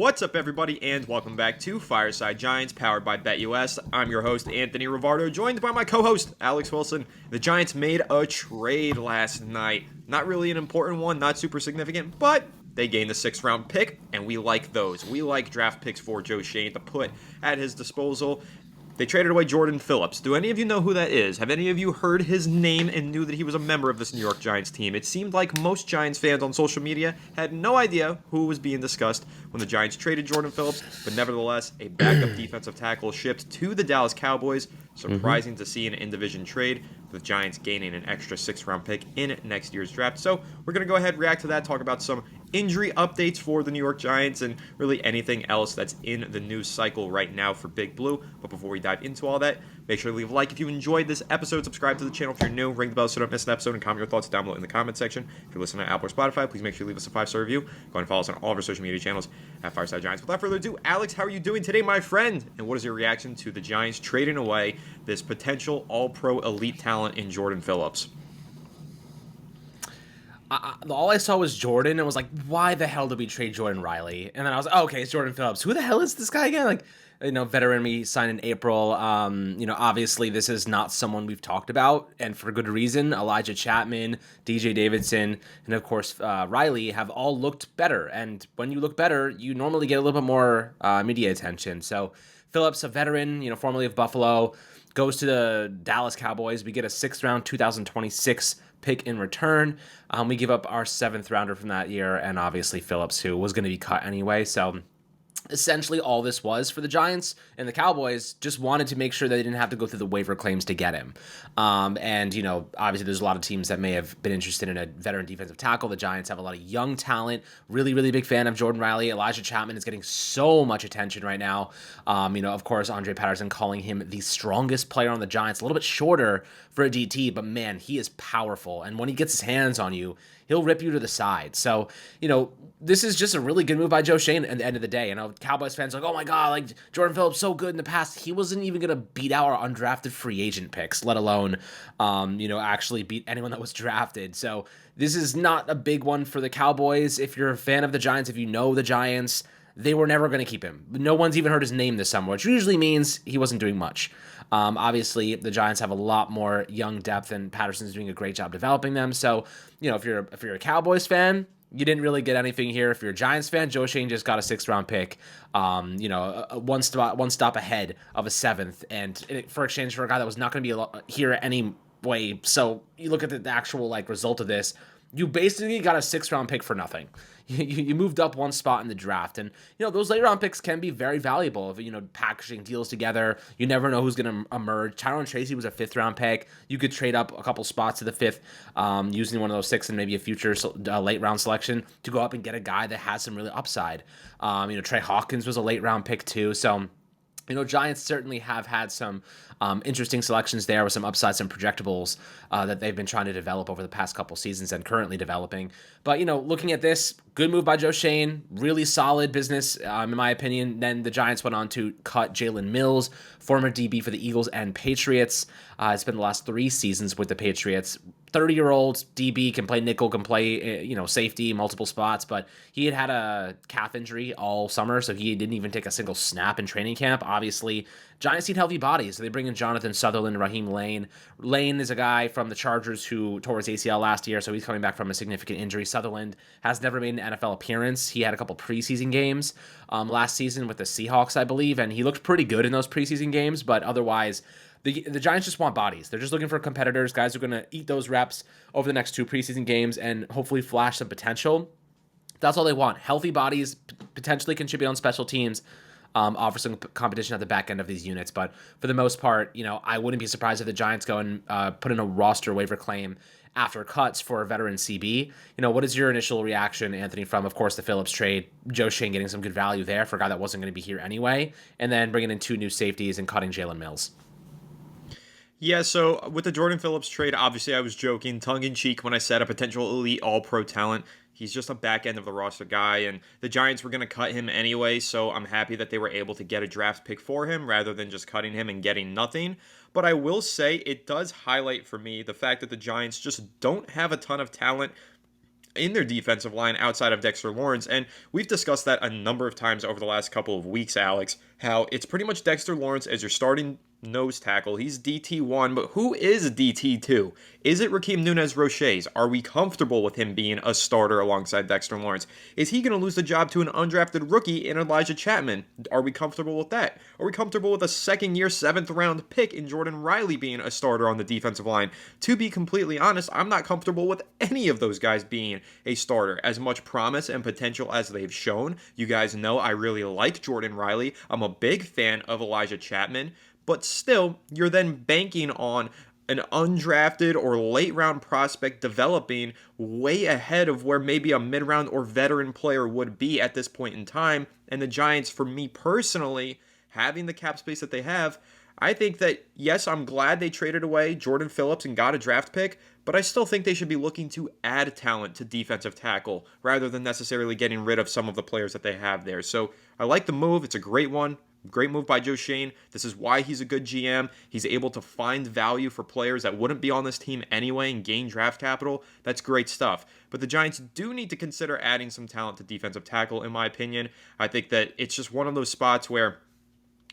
What's up, everybody, and welcome back to Fireside Giants, powered by BetUS. I'm your host, Anthony Rivardo, joined by my co-host, Alex Wilson. The Giants made a trade last night. Not really an important one, not super significant, but they gained the 6th-round pick, and we like those. We like draft picks for Joe Schoen to put at his disposal. They traded away Jordan Phillips. Do any of you know who that is? Have any of you heard his name and knew that he was a member of this New York Giants team? It seemed like most Giants fans on social media had no idea who was being discussed when the Giants traded Jordan Phillips, but nevertheless, a backup defensive tackle shipped to the Dallas Cowboys. Surprising to see an in-division trade, with the Giants gaining an extra 6th-round pick in next year's draft. So we're going to go ahead and react to that, talk about some injury updates for the New York Giants, and really anything else that's in the news cycle right now for Big Blue. But before we dive into all that, make sure to leave a like if you enjoyed this episode, subscribe to the channel if you're new, ring the bell so you don't miss an episode, and comment your thoughts down below in the comment section. If you're listening to Apple or Spotify, please make sure you leave us a 5-star review. Go ahead and follow us on all of our social media channels at Fireside Giants. Without further ado, Alex, how are you doing today, my friend? And what is your reaction to the Giants trading away this potential all-pro elite talent in Jordan Phillips? All I saw was Jordan and was like, why the hell did we trade Jordan Riley? And then I was like, oh, okay, it's Jordan Phillips. Who the hell is this guy again? Like, veteran we signed in April. Obviously this is not someone we've talked about, and for good reason. Elijah Chapman, DJ Davidson, and of course Riley have all looked better. And when you look better, you normally get a little bit more media attention. So Phillips, a veteran, formerly of Buffalo, goes to the Dallas Cowboys. We get a 6th-round 2026 pick in return. We give up our 7th-rounder from that year, and obviously Phillips, who was going to be cut anyway. So essentially all this was for the Giants, and the Cowboys just wanted to make sure they didn't have to go through the waiver claims to get him. Obviously there's a lot of teams that may have been interested in a veteran defensive tackle. The Giants have a lot of young talent. Really, really big fan of Jordan Riley. Elijah Chapman is getting so much attention right now. Of course, Andre Patterson calling him the strongest player on the Giants. A little bit shorter for a DT, but man, he is powerful. And when he gets his hands on you, he'll rip you to the side. So, this is just a really good move by Joe Schoen at the end of the day. Cowboys fans are like, oh my God, like Jordan Phillips so good in the past. He wasn't even going to beat out our undrafted free agent picks, let alone, actually beat anyone that was drafted. So this is not a big one for the Cowboys. If you're a fan of the Giants, if you know the Giants, they were never going to keep him. No one's even heard his name this summer, which usually means he wasn't doing much. Obviously, the Giants have a lot more young depth, and Patterson's doing a great job developing them. So, if you're a Cowboys fan, you didn't really get anything here. If you're a Giants fan, Joe Schoen just got a 6th-round pick, one stop ahead of a 7th, and for exchange for a guy that was not going to be here anyway. So you look at the actual result of this. You basically got a 6th-round pick for nothing. You moved up one spot in the draft, and those late-round picks can be very valuable if packaging deals together. You never know who's going to emerge. Tyrone Tracy was a 5th-round pick. You could trade up a couple spots to the 5th, using one of those 6th and maybe a future late-round selection to go up and get a guy that has some really upside. Trey Hawkins was a late-round pick too, so. Giants certainly have had some interesting selections there with some upside, some projectables that they've been trying to develop over the past couple seasons and currently developing. But, looking at this, good move by Joe Schoen, really solid business, in my opinion. Then the Giants went on to cut Jalen Mills, former DB for the Eagles and Patriots. It's been the last 3 seasons with the Patriots. 30-year-old DB, can play nickel, can play, safety, multiple spots, but he had a calf injury all summer, so he didn't even take a single snap in training camp. Obviously, Giants need healthy bodies, so they bring in Jonathan Sutherland, Raheem Lane. Lane is a guy from the Chargers who tore his ACL last year, so he's coming back from a significant injury. Sutherland has never made an NFL appearance. He had a couple preseason games last season with the Seahawks, I believe, and he looked pretty good in those preseason games, but otherwise, the Giants just want bodies. They're just looking for competitors, guys who are going to eat those reps over the next 2 preseason games and hopefully flash some potential. That's all they want. Healthy bodies, potentially contribute on special teams, offer some competition at the back end of these units. But for the most part, I wouldn't be surprised if the Giants go and put in a roster waiver claim after cuts for a veteran CB. What is your initial reaction, Anthony, from, of course, the Phillips trade, Joe Schoen getting some good value there for a guy that wasn't going to be here anyway, and then bringing in 2 new safeties and cutting Jalen Mills? Yeah, so with the Jordan Phillips trade, obviously I was joking, tongue-in-cheek, when I said a potential elite all-pro talent. He's just a back end of the roster guy, and the Giants were going to cut him anyway, so I'm happy that they were able to get a draft pick for him rather than just cutting him and getting nothing. But I will say it does highlight for me the fact that the Giants just don't have a ton of talent in their defensive line outside of Dexter Lawrence. And we've discussed that a number of times over the last couple of weeks, Alex, how it's pretty much Dexter Lawrence as your starting nose tackle. He's DT1, but who is DT2? Is it Raheem Nunez-Roches? Are we comfortable with him being a starter alongside Dexter Lawrence? Is he going to lose the job to an undrafted rookie in Elijah Chapman? Are we comfortable with that? Are we comfortable with a second-year, seventh-round pick in Jordan Riley being a starter on the defensive line? To be completely honest, I'm not comfortable with any of those guys being a starter. As much promise and potential as they've shown, you guys know I really like Jordan Riley. I'm a big fan of Elijah Chapman. But still, you're then banking on an undrafted or late round prospect developing way ahead of where maybe a mid round or veteran player would be at this point in time. And the Giants, for me personally, having the cap space that they have, I think that, yes, I'm glad they traded away Jordan Phillips and got a draft pick, but I still think they should be looking to add talent to defensive tackle rather than necessarily getting rid of some of the players that they have there. So I like the move. It's a great one. Great move by Joe Schoen. This is why he's a good GM. He's able to find value for players that wouldn't be on this team anyway and gain draft capital. That's great stuff. But the Giants do need to consider adding some talent to defensive tackle, in my opinion. I think that it's just one of those spots where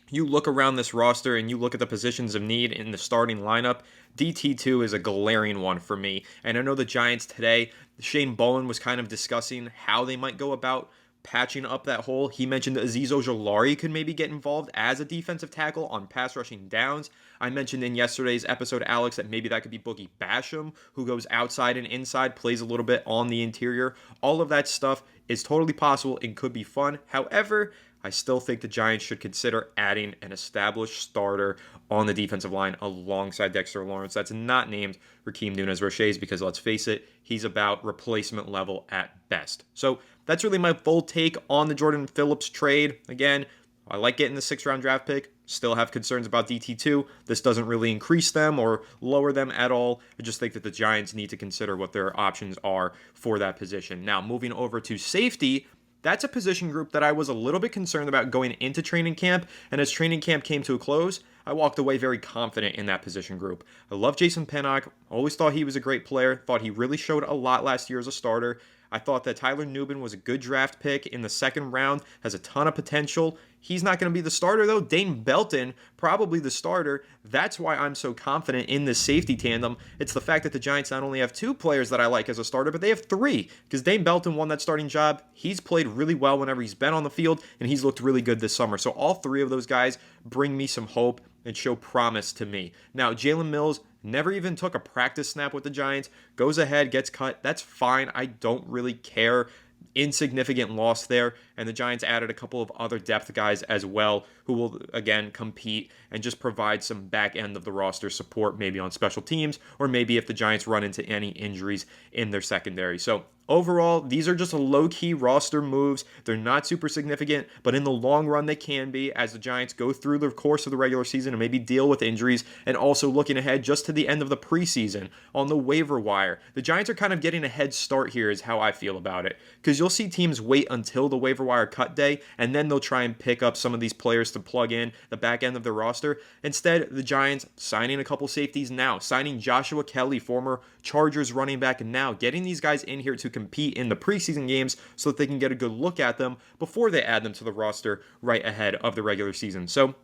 you look around this roster and you look at the positions of need in the starting lineup. DT2 is a glaring one for me. And I know the Giants today, Shane Bowen was kind of discussing how they might go about patching up that hole. He mentioned that Azeez Ojulari could maybe get involved as a defensive tackle on pass rushing downs. I mentioned in yesterday's episode, Alex, that maybe that could be Boogie Basham, who goes outside and inside, plays a little bit on the interior. All of that stuff is totally possible and could be fun. However, I still think the Giants should consider adding an established starter on the defensive line alongside Dexter Lawrence. That's not named Raheem Nunez-Roches because, let's face it, he's about replacement level at best. So that's really my full take on the Jordan Phillips trade. Again, I like getting the 6th-round draft pick. Still have concerns about DT2. This doesn't really increase them or lower them at all. I just think that the Giants need to consider what their options are for that position. Now, moving over to safety, that's a position group that I was a little bit concerned about going into training camp, and as training camp came to a close, I walked away very confident in that position group. I love Jason Pinnock, always thought he was a great player, thought he really showed a lot last year as a starter. I thought that Tyler Nubin was a good draft pick in the 2nd round, has a ton of potential. He's not going to be the starter, though. Dane Belton, probably the starter. That's why I'm so confident in this safety tandem. It's the fact that the Giants not only have 2 players that I like as a starter, but they have 3, because Dane Belton won that starting job. He's played really well whenever he's been on the field, and he's looked really good this summer. So all 3 of those guys bring me some hope and show promise to me. Now, Jalen Mills never even took a practice snap with the Giants, goes ahead, gets cut. That's fine. I don't really care. Insignificant loss there, and the Giants added a couple of other depth guys as well who will, again, compete and just provide some back end of the roster support, maybe on special teams, or maybe if the Giants run into any injuries in their secondary. So overall, these are just low-key roster moves. They're not super significant, but in the long run, they can be as the Giants go through the course of the regular season and maybe deal with injuries, and also looking ahead just to the end of the preseason on the waiver wire. The Giants are kind of getting a head start here is how I feel about it, because you'll see teams wait until the waiver wire cut day, and then they'll try and pick up some of these players to plug in the back end of their roster. Instead, the Giants signing a couple safeties now, signing Joshua Kelly, former Chargers running back, and now getting these guys in here to compete in the preseason games so that they can get a good look at them before they add them to the roster right ahead of the regular season. So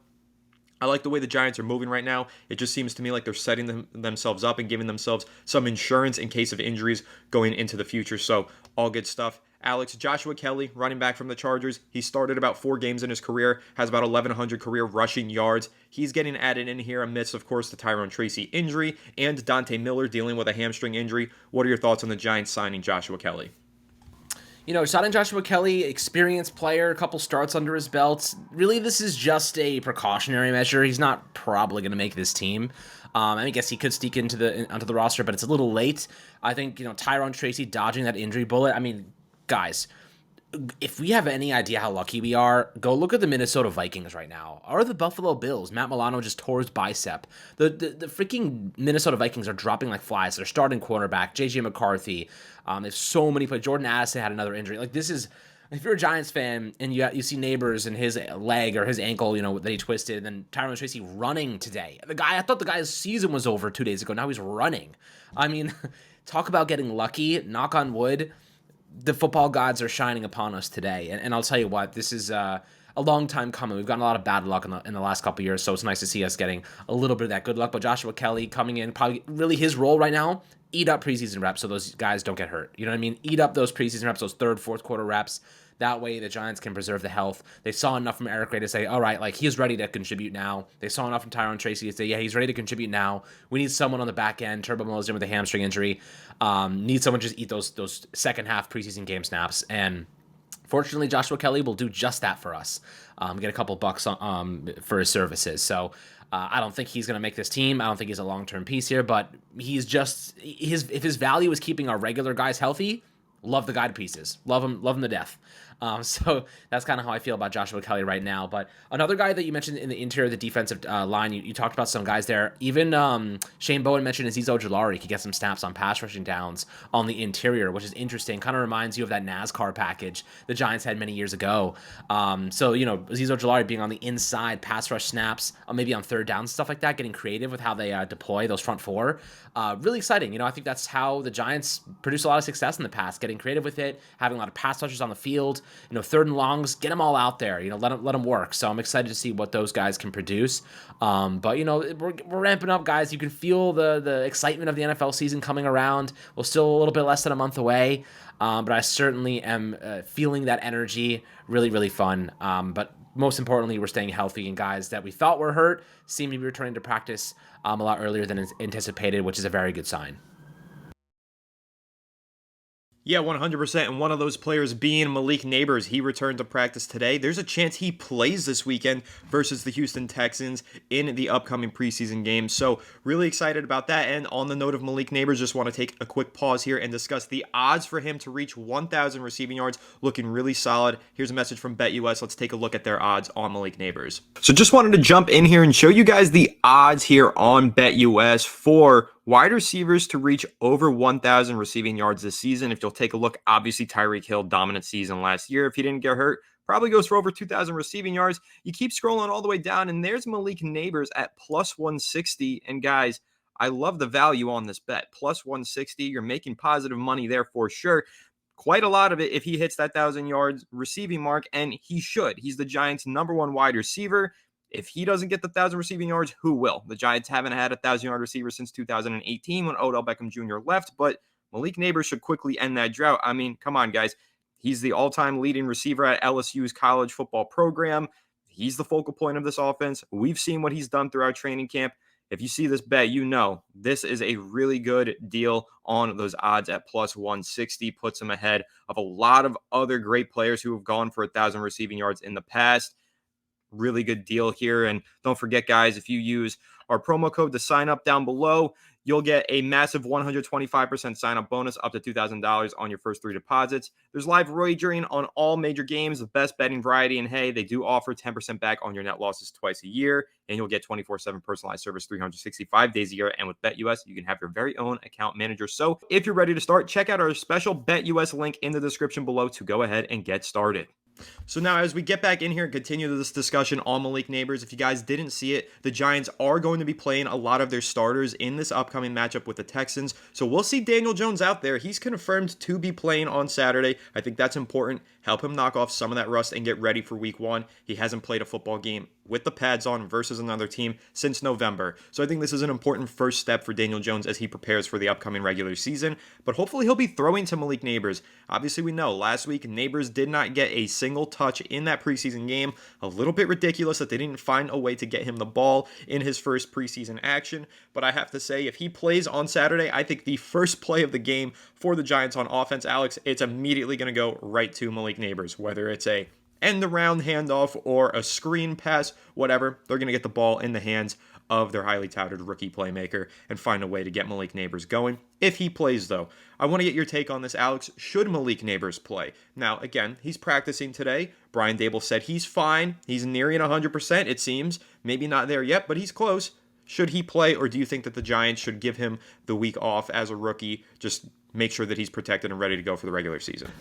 I like the way the Giants are moving right now. It just seems to me like they're setting themselves up and giving themselves some insurance in case of injuries going into the future. So all good stuff. Alex, Joshua Kelly, running back from the Chargers. He started about 4 games in his career, has about 1,100 career rushing yards. He's getting added in here amidst, of course, the Tyrone Tracy injury and Dante Miller dealing with a hamstring injury. What are your thoughts on the Giants signing Joshua Kelly? You know, signing Joshua Kelly, experienced player, a couple starts under his belt. Really, this is just a precautionary measure. He's not probably going to make this team. I guess he could sneak onto the roster, but it's a little late. I think, Tyrone Tracy dodging that injury bullet. I mean, guys, if we have any idea how lucky we are, go look at the Minnesota Vikings right now, or the Buffalo Bills. Matt Milano just tore his bicep. The freaking Minnesota Vikings are dropping like flies. They're starting cornerback, J.J. McCarthy. There's so many players. Jordan Addison had another injury. Like, this is, if you're a Giants fan and you see Nabers and his leg or his ankle, that he twisted, and then Tyrone Tracy running today. I thought the guy's season was over 2 days ago. Now he's running. I mean, talk about getting lucky. Knock on wood. the football gods are shining upon us today. And I'll tell you what, this is a long time coming. We've gotten a lot of bad luck in the last couple of years, so it's nice to see us getting a little bit of that good luck. But Joshua Kelly coming in, probably really his role right now, eat up preseason reps so those guys don't get hurt. You know what I mean? Eat up those preseason reps, those third, fourth quarter reps. That way the Giants can preserve the health. They saw enough from Eric Gray to say, all right, like he's ready to contribute now. They saw enough from Tyron Tracy to say, yeah, he's ready to contribute now. We need someone on the back end. Turbo Mo's in with a hamstring injury. Need someone to just eat those second half preseason game snaps. And fortunately, Joshua Kelly will do just that for us. Get a couple bucks for his services. So I don't think he's going to make this team. I don't think he's a long-term piece here, but he's just if his value is keeping our regular guys healthy, love the guy to pieces. Love him to death. So that's kind of how I feel about Joshua Kelly right now. But another guy that you mentioned in the interior of the defensive line, you talked about some guys there. Even Shane Bowen mentioned Azeez Ojulari could get some snaps on pass rushing downs on the interior, which is interesting. Kind of reminds you of that NASCAR package the Giants had many years ago. So, Azeez Ojulari being on the inside, pass rush snaps, maybe on third down, stuff like that, getting creative with how they deploy those front four. Really exciting. I think that's how the Giants produce a lot of success in the past, getting creative with it, having a lot of pass rushers on the field. Third and longs, get them all out there. Let them work. So I'm excited to see what those guys can produce. But we're ramping up, guys. You can feel the excitement of the NFL season coming around. We're still a little bit less than a month away, but I certainly am feeling that energy. Really, really fun. But most importantly, we're staying healthy, and guys that we thought were hurt seem to be returning to practice a lot earlier than anticipated, which is a very good sign. Yeah, 100%. And one of those players being Malik Nabers. He returned to practice today. There's a chance he plays this weekend versus the Houston Texans in the upcoming preseason game. So really excited about that. And on the note of Malik Nabers, just want to take a quick pause here and discuss the odds for him to reach 1,000 receiving yards. Looking really solid. Here's a message from BetUS. Let's take a look at their odds on Malik Nabers. So just wanted to jump in here and show you guys the odds here on BetUS for wide receivers to reach over 1,000 receiving yards this season. If you'll take a look, obviously Tyreek Hill, dominant season last year. If he didn't get hurt, probably goes for over 2,000 receiving yards. You keep scrolling all the way down, and there's Malik Nabers at plus 160. And guys, I love the value on this bet. Plus 160, you're making positive money there for sure. Quite a lot of it if he hits that 1,000 yards receiving mark, and he should. He's the Giants' number one wide receiver. If he doesn't get the 1,000 receiving yards, who will? The Giants haven't had a 1,000-yard receiver since 2018 when Odell Beckham Jr. left, but Malik Nabers should quickly end that drought. I mean, come on, guys. He's the all-time leading receiver at LSU's college football program. He's the focal point of this offense. We've seen what he's done throughout training camp. If you see this bet, this is a really good deal on those odds at plus 160. Puts him ahead of a lot of other great players who have gone for 1,000 receiving yards in the past. Really good deal here. And don't forget, guys, if you use our promo code to sign up down below, you'll get a massive 125% sign-up bonus up to $2,000 on your first 3 deposits. There's live wagering on all major games, the best betting variety, and hey, they do offer 10% back on your net losses twice a year, and you'll get 24/7 personalized service 365 days a year. And with BetUS, you can have your very own account manager. So if you're ready to start, check out our special BetUS link in the description below to go ahead and get started. So now as we get back in here and continue this discussion on Malik Nabers, if you guys didn't see it, the Giants are going to be playing a lot of their starters in this upcoming matchup with the Texans. So we'll see Daniel Jones out there. He's confirmed to be playing on Saturday. I think that's important. Help him knock off some of that rust and get ready for week 1. He hasn't played a football game with the pads on versus another team since November. So I think this is an important first step for Daniel Jones as he prepares for the upcoming regular season. But hopefully he'll be throwing to Malik Nabers. Obviously we know last week Nabers did not get a single touch in that preseason game. A little bit ridiculous that they didn't find a way to get him the ball in his first preseason action. But I have to say, if he plays on Saturday, I think the first play of the game for the Giants on offense, Alex, it's immediately going to go right to Malik Nabers, whether it's a end around handoff or a screen pass, whatever. They're going to get the ball in the hands of their highly touted rookie playmaker and find a way to get Malik Nabers going. If he plays, though, I want to get your take on this, Alex. Should Malik Nabers play? Now, again, he's practicing today. Brian Dable said he's fine. He's nearing 100%, it seems. Maybe not there yet, but he's close. Should he play, or do you think that the Giants should give him the week off as a rookie, just make sure that he's protected and ready to go for the regular season?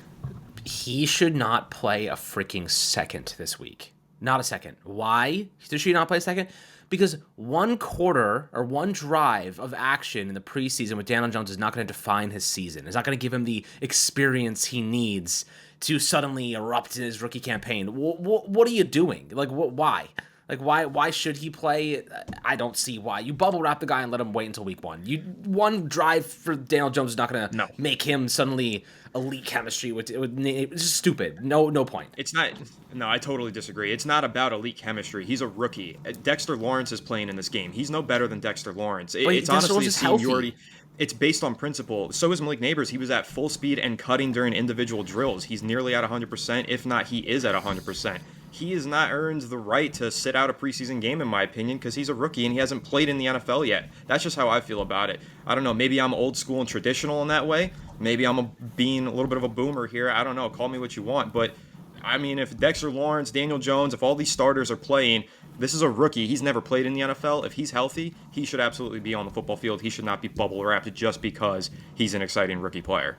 He should not play a freaking second this week. Not a second. Why should he not play a second? Because one quarter or one drive of action in the preseason with Daniel Jones is not going to define his season. It's not going to give him the experience he needs to suddenly erupt in his rookie campaign. What are you doing? Like, why? Like, why should he play? I don't see why. You bubble wrap the guy and let him wait until week one. One drive for Daniel Jones is not going to make him suddenly elite chemistry with it's just stupid. No point. It's not. No, I totally disagree. It's not about elite chemistry. He's a rookie. Dexter Lawrence is playing in this game. He's no better than Dexter Lawrence. It's honestly a seniority. It's based on principle. So is Malik Nabers. He was at full speed and cutting during individual drills. He's nearly at 100%. If not, he is at 100%. He has not earned the right to sit out a preseason game, in my opinion, because he's a rookie and he hasn't played in the NFL yet. That's just how I feel about it. I don't know. Maybe I'm old school and traditional in that way. Maybe I'm being a little bit of a boomer here. I don't know. Call me what you want. But, I mean, if Dexter Lawrence, Daniel Jones, if all these starters are playing, this is a rookie. He's never played in the NFL. If he's healthy, he should absolutely be on the football field. He should not be bubble wrapped just because he's an exciting rookie player.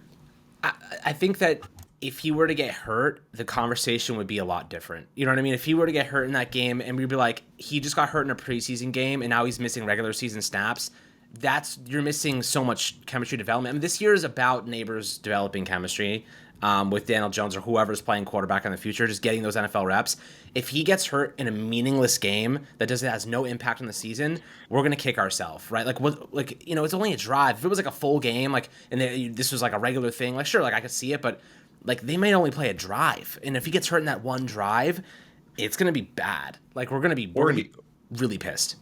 I think that if he were to get hurt, the conversation would be a lot different. You know what I mean? If he were to get hurt in that game and we'd be like, he just got hurt in a preseason game and now he's missing regular season snaps, you're missing so much chemistry development. I mean, this year is about Nabers developing chemistry with Daniel Jones or whoever's playing quarterback in the future, just getting those NFL reps. If he gets hurt in a meaningless game that has no impact on the season, we're gonna kick ourselves, right? It's only a drive. If it was like a full game, this was like a regular thing, like sure, like I could see it, but like they may only play a drive, and if he gets hurt in that one drive, it's gonna be bad. Like we're gonna be really pissed.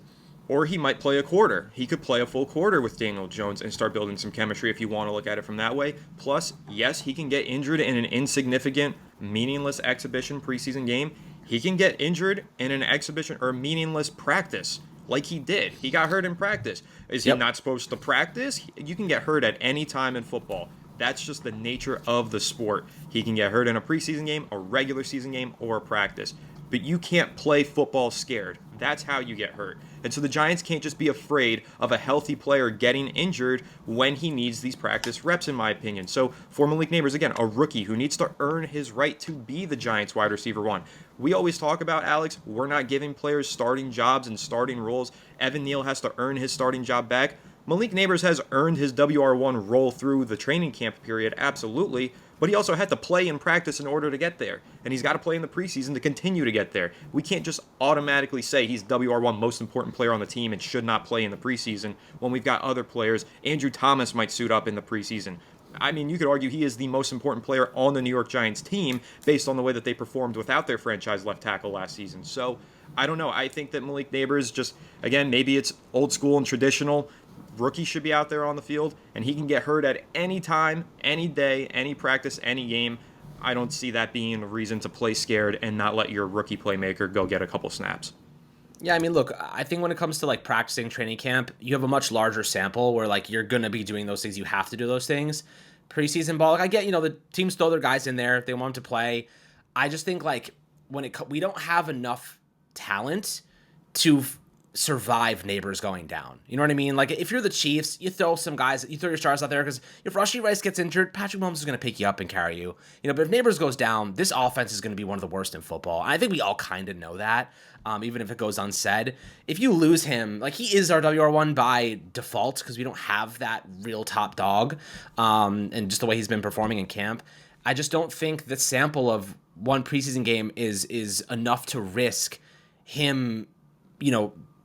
Or he might play a quarter. He could play a full quarter with Daniel Jones and start building some chemistry if you want to look at it from that way. Plus, yes, he can get injured in an insignificant, meaningless exhibition preseason game. He can get injured in an exhibition or meaningless practice like he did. He got hurt in practice. Is he not supposed to practice? You can get hurt at any time in football. That's just the nature of the sport. He can get hurt in a preseason game, a regular season game, or a practice. But you can't play football scared. That's how you get hurt. And so the Giants can't just be afraid of a healthy player getting injured when he needs these practice reps, in my opinion. So for Malik Nabers, again, a rookie who needs to earn his right to be the Giants wide receiver one. We always talk about, Alex, we're not giving players starting jobs and starting roles. Evan Neal has to earn his starting job back. Malik Nabers has earned his WR1 role through the training camp period, absolutely, but he also had to play in practice in order to get there, and he's got to play in the preseason to continue to get there. We can't just automatically say he's WR1 most important player on the team and should not play in the preseason when we've got other players. Andrew Thomas might suit up in the preseason. I mean, you could argue he is the most important player on the New York Giants team based on the way that they performed without their franchise left tackle last season. So, I don't know. I think that Malik Nabers just, again, maybe it's old school and traditional. Rookie should be out there on the field, and he can get hurt at any time, any day, any practice, any game. I don't see that being a reason to play scared and not let your rookie playmaker go get a couple snaps. Yeah, I mean, look, I think when it comes to like practicing training camp, you have a much larger sample where like you're going to be doing those things. You have to do those things. Preseason ball, like I get, the teams throw their guys in there. They want them to play. I just think like we don't have enough talent to survive Nabers going down. You know what I mean? Like if you're the Chiefs, you throw some guys, you throw your stars out there because if Rashee Rice gets injured, Patrick Mahomes is going to pick you up and carry you. But if Nabers goes down, this offense is going to be one of the worst in football. And I think we all kind of know that, even if it goes unsaid. If you lose him, like he is our WR1 by default because we don't have that real top dog, and just the way he's been performing in camp. I just don't think the sample of one preseason game is enough to risk him,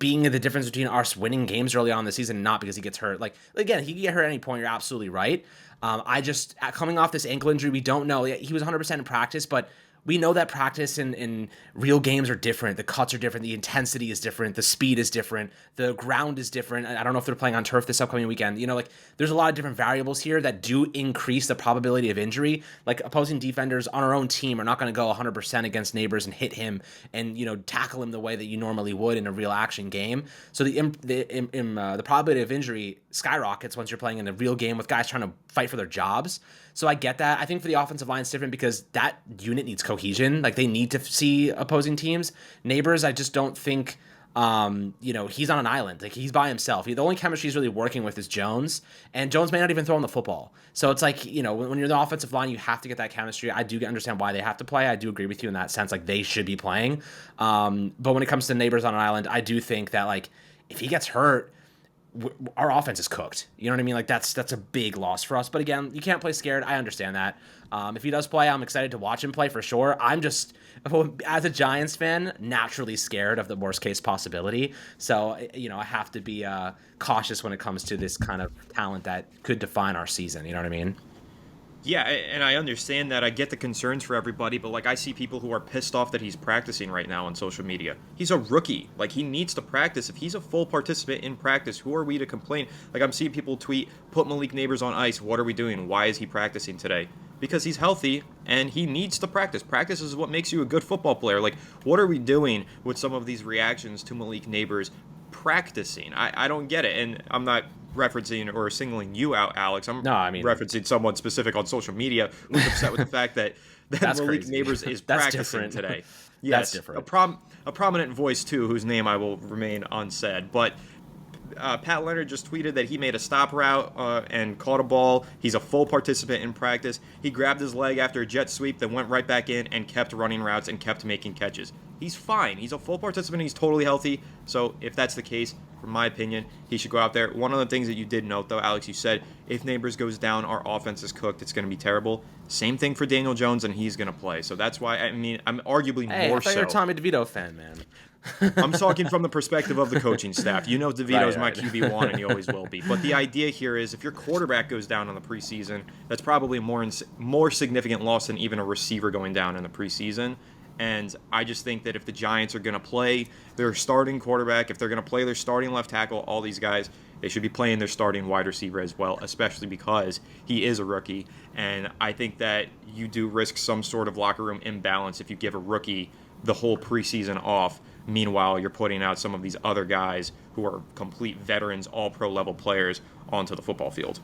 being the difference between us winning games early on in the season and not because he gets hurt. Like, again, he can get hurt at any point. You're absolutely right. Coming off this ankle injury, we don't know. He was 100% in practice, but we know that practice in real games are different. The cuts are different. The intensity is different. The speed is different. The ground is different. I don't know if they're playing on turf this upcoming weekend. There's a lot of different variables here that do increase the probability of injury. Like opposing defenders on our own team are not going to go 100% against Nabers and hit him and, tackle him the way that you normally would in a real action game. So the probability of injury skyrockets once you're playing in a real game with guys trying to fight for their jobs. So I get that. I think for the offensive line, it's different because that unit needs cohesion. Like they need to see opposing teams. Nabers, I just don't think He's on an island. Like, he's by himself. The only chemistry he's really working with is Jones, and Jones may not even throw him the football. So it's like, when you're the offensive line, you have to get that chemistry. I do understand why they have to play. I do agree with you in that sense. Like, they should be playing. But when it comes to Nabers on an island, I do think that, like, if he gets hurt, our offense is cooked. You know what I mean? Like, that's a big loss for us. But again, you can't play scared. I understand that. If he does play, I'm excited to watch him play for sure. I'm just, as a Giants fan, naturally scared of the worst case possibility. So, I have to be cautious when it comes to this kind of talent that could define our season. You know what I mean? Yeah, and I understand that. I get the concerns for everybody, but like I see people who are pissed off that he's practicing right now on social media. He's a rookie. Like, he needs to practice. If he's a full participant in practice, who are we to complain? Like, I'm seeing people tweet, put Malik Nabers on ice. What are we doing? Why is he practicing today? Because he's healthy and he needs to practice. Practice is what makes you a good football player. Like, what are we doing with some of these reactions to Malik Nabers practicing? I don't get it. And I'm not referencing or singling you out, Alex. I'm referencing someone specific on social media who's upset with the fact that Malik Nabers is practicing today. Yes, that's different. A prominent voice too, whose name I will remain unsaid. But Pat Leonard just tweeted that he made a stop route and caught a ball. He's a full participant in practice. He grabbed his leg after a jet sweep, then went right back in and kept running routes and kept making catches. He's fine. He's a full participant. He's totally healthy. So if that's the case, from my opinion, he should go out there. One of the things that you did note, though, Alex, you said if Nabers goes down, our offense is cooked. It's going to be terrible. Same thing for Daniel Jones, and he's going to play. So that's why, I'm arguably more so. I thought you're a Tommy DeVito fan, man. I'm talking from the perspective of the coaching staff. DeVito's my QB1, and he always will be. But the idea here is if your quarterback goes down in the preseason, that's probably a more significant loss than even a receiver going down in the preseason. And I just think that if the Giants are going to play their starting quarterback, if they're going to play their starting left tackle, all these guys, they should be playing their starting wide receiver as well, especially because he is a rookie. And I think that you do risk some sort of locker room imbalance if you give a rookie the whole preseason off. Meanwhile, you're putting out some of these other guys who are complete veterans, all pro level players onto the football field.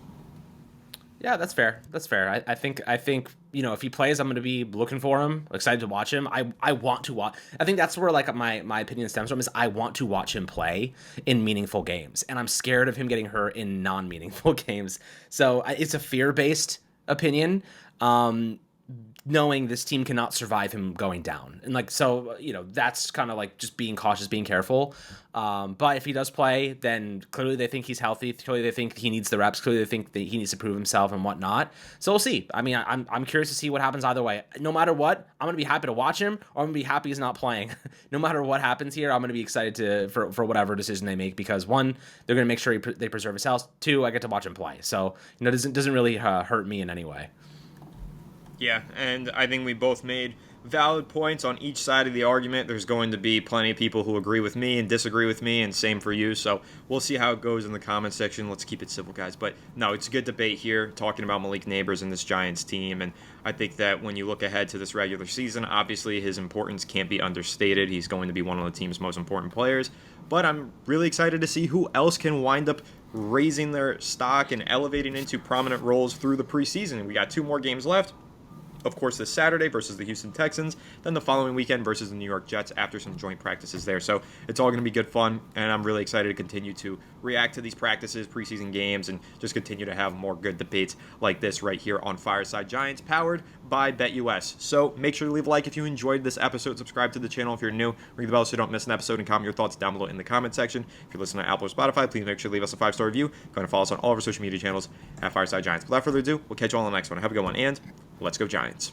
Yeah, that's fair. That's fair. I think if he plays, I'm going to be looking for him, excited to watch him. I want to watch. I think that's where like my opinion stems from is I want to watch him play in meaningful games, and I'm scared of him getting hurt in non-meaningful games. So it's a fear-based opinion. Knowing this team cannot survive him going down. And that's kind of like just being cautious, being careful. But if he does play, then clearly they think he's healthy. Clearly they think he needs the reps. Clearly they think that he needs to prove himself and whatnot. So we'll see. I'm curious to see what happens either way. No matter what, I'm going to be happy to watch him, or I'm going to be happy he's not playing. No matter what happens here, I'm going to be excited for whatever decision they make, because one, they're going to make sure they preserve his health. Two, I get to watch him play. So, it doesn't really hurt me in any way. Yeah, and I think we both made valid points on each side of the argument. There's going to be plenty of people who agree with me and disagree with me, and same for you. So we'll see how it goes in the comment section. Let's keep it civil, guys. But no, it's a good debate here, talking about Malik Nabers and this Giants team. And I think that when you look ahead to this regular season, obviously his importance can't be understated. He's going to be one of the team's most important players. But I'm really excited to see who else can wind up raising their stock and elevating into prominent roles through the preseason. We got 2 more games left. Of course, this Saturday versus the Houston Texans, then the following weekend versus the New York Jets after some joint practices there. So it's all going to be good fun, and I'm really excited to continue to react to these practices, preseason games, and just continue to have more good debates like this right here on Fireside Giants, powered by BetUS. So make sure to leave a like if you enjoyed this episode, subscribe to the channel if you're new, ring the bell so you don't miss an episode, and comment your thoughts down below in the comment section. If you're listening to Apple or Spotify, please make sure to leave us a 5-star review. Go ahead and follow us on all of our social media channels at Fireside Giants. Without further ado, we'll catch you all on the next one. Have a good one, and let's go Giants.